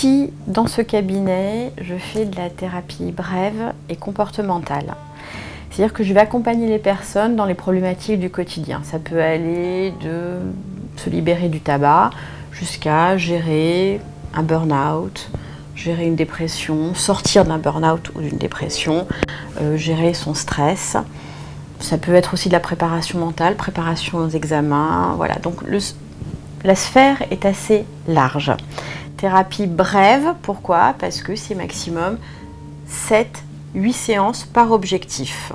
Ici, dans ce cabinet, je fais de la thérapie brève et comportementale. C'est-à-dire que je vais accompagner les personnes dans les problématiques du quotidien. Ça peut aller de se libérer du tabac jusqu'à gérer un burn-out, gérer une dépression, sortir d'un burn-out ou d'une dépression, gérer son stress. Ça peut être aussi de la préparation mentale, préparation aux examens. Voilà. Donc la sphère est assez large. Thérapie brève, pourquoi? Parce que c'est maximum 7-8 séances par objectif.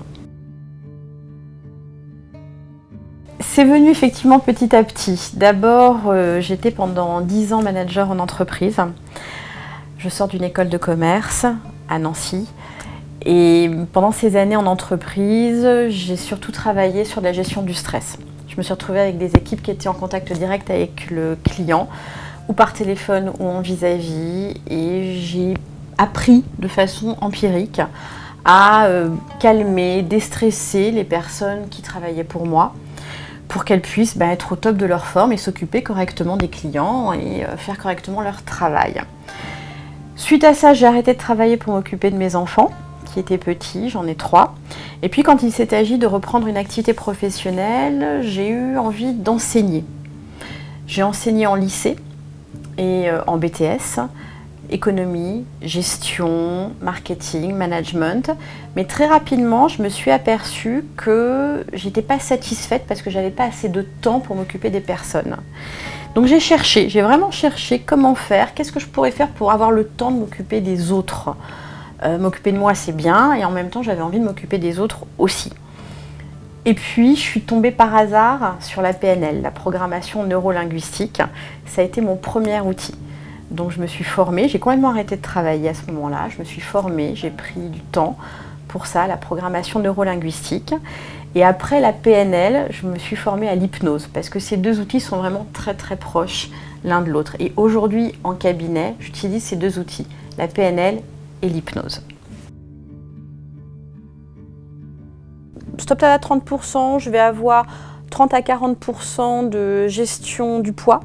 C'est venu effectivement petit à petit. D'abord, j'étais pendant 10 ans manager en entreprise. Je sors d'une école de commerce à Nancy. Et pendant ces années en entreprise, j'ai surtout travaillé sur la gestion du stress. Je me suis retrouvée avec des équipes qui étaient en contact direct avec le client, ou par téléphone ou en vis-à-vis, et j'ai appris de façon empirique à calmer, déstresser les personnes qui travaillaient pour moi, pour qu'elles puissent être au top de leur forme et s'occuper correctement des clients et faire correctement leur travail. Suite à ça, j'ai arrêté de travailler pour m'occuper de mes enfants, qui étaient petits, j'en ai 3. Et puis quand il s'est agi de reprendre une activité professionnelle, j'ai eu envie d'enseigner. J'ai enseigné en lycée et en BTS, économie, gestion, marketing, management. Mais très rapidement, je me suis aperçue que j'étais pas satisfaite parce que j'avais pas assez de temps pour m'occuper des personnes. Donc j'ai vraiment cherché comment faire, qu'est-ce que je pourrais faire pour avoir le temps de m'occuper des autres. M'occuper de moi, c'est bien, et en même temps, j'avais envie de m'occuper des autres aussi. Et puis, je suis tombée par hasard sur la PNL, la programmation neurolinguistique. Ça a été mon premier outil. Donc, je me suis formée, j'ai complètement arrêté de travailler à ce moment-là. Je me suis formée, j'ai pris du temps pour ça, la programmation neurolinguistique. Et après la PNL, je me suis formée à l'hypnose, parce que ces deux outils sont vraiment très très proches l'un de l'autre. Et aujourd'hui, en cabinet, j'utilise ces deux outils, la PNL et l'hypnose. Stop Tabac 30%, je vais avoir 30 à 40% de gestion du poids.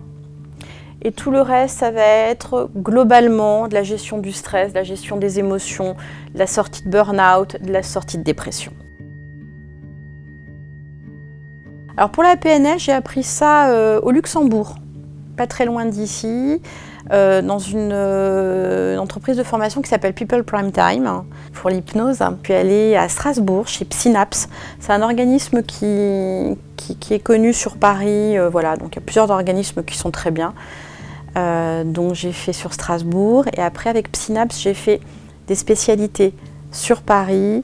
Et tout le reste, ça va être globalement de la gestion du stress, de la gestion des émotions, de la sortie de burn-out, de la sortie de dépression. Alors pour la PNL, j'ai appris ça au Luxembourg, pas très loin d'ici. Dans une entreprise de formation qui s'appelle People Prime Time pour l'hypnose. Je suis allée à Strasbourg chez Synapse. C'est un organisme qui est connu sur Paris. Voilà, donc il y a plusieurs organismes qui sont très bien. Donc j'ai fait sur Strasbourg et après avec Synapse j'ai fait des spécialités sur Paris,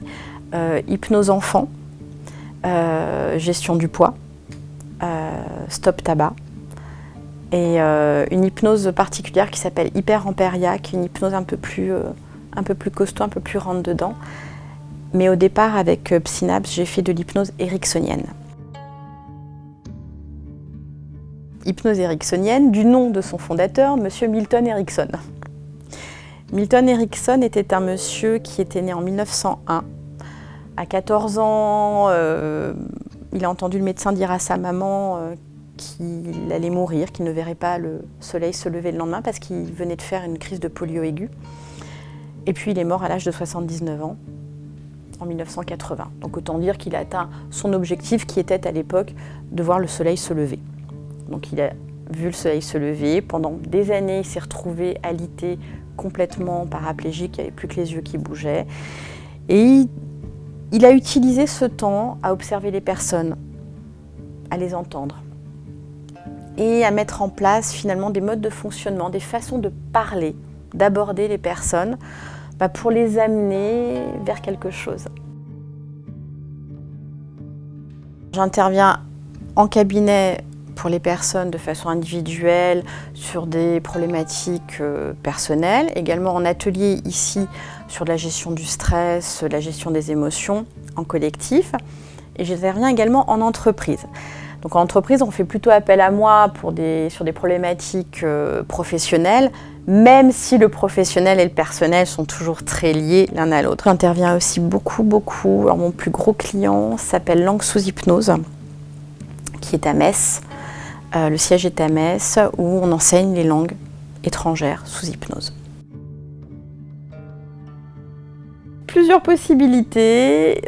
hypnose enfant, gestion du poids, stop tabac. Et une hypnose particulière qui s'appelle Hyper-Amperia, qui est une hypnose un peu plus costaud, un peu plus rentre-dedans. Mais au départ, avec Synapse, j'ai fait de l'hypnose ericksonienne. Hypnose ericksonienne, du nom de son fondateur, monsieur Milton Erickson. Milton Erickson était un monsieur qui était né en 1901. À 14 ans, il a entendu le médecin dire à sa maman qu'il allait mourir, qu'il ne verrait pas le soleil se lever le lendemain parce qu'il venait de faire une crise de polio aiguë. Et puis il est mort à l'âge de 79 ans, en 1980. Donc autant dire qu'il a atteint son objectif qui était à l'époque de voir le soleil se lever. Donc il a vu le soleil se lever, pendant des années il s'est retrouvé alité, complètement paraplégique, il n'y avait plus que les yeux qui bougeaient. Et il a utilisé ce temps à observer les personnes, à les entendre. Et à mettre en place finalement des modes de fonctionnement, des façons de parler, d'aborder les personnes pour les amener vers quelque chose. J'interviens en cabinet pour les personnes de façon individuelle sur des problématiques personnelles, également en atelier ici sur la gestion du stress, la gestion des émotions en collectif, et j'interviens également en entreprise. Donc en entreprise, on fait plutôt appel à moi sur des problématiques professionnelles, même si le professionnel et le personnel sont toujours très liés l'un à l'autre. J'interviens aussi beaucoup. Alors, mon plus gros client s'appelle Langue sous hypnose, qui est à Metz. Le siège est à Metz, où on enseigne les langues étrangères sous hypnose. plusieurs possibilités.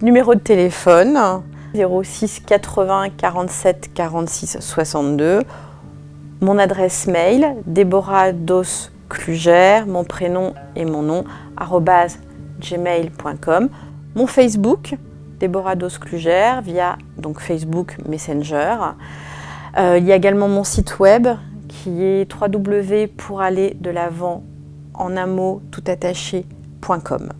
Numéro de téléphone 06 80 47 46 62. Mon adresse mail deborah-dos-kluger, mon prénom et mon nom @gmail.com. Mon Facebook Deborah Dos-Kluger via donc Facebook Messenger. Il y a également mon site web qui est www.pourallerdelavant en un mot tout attaché.com.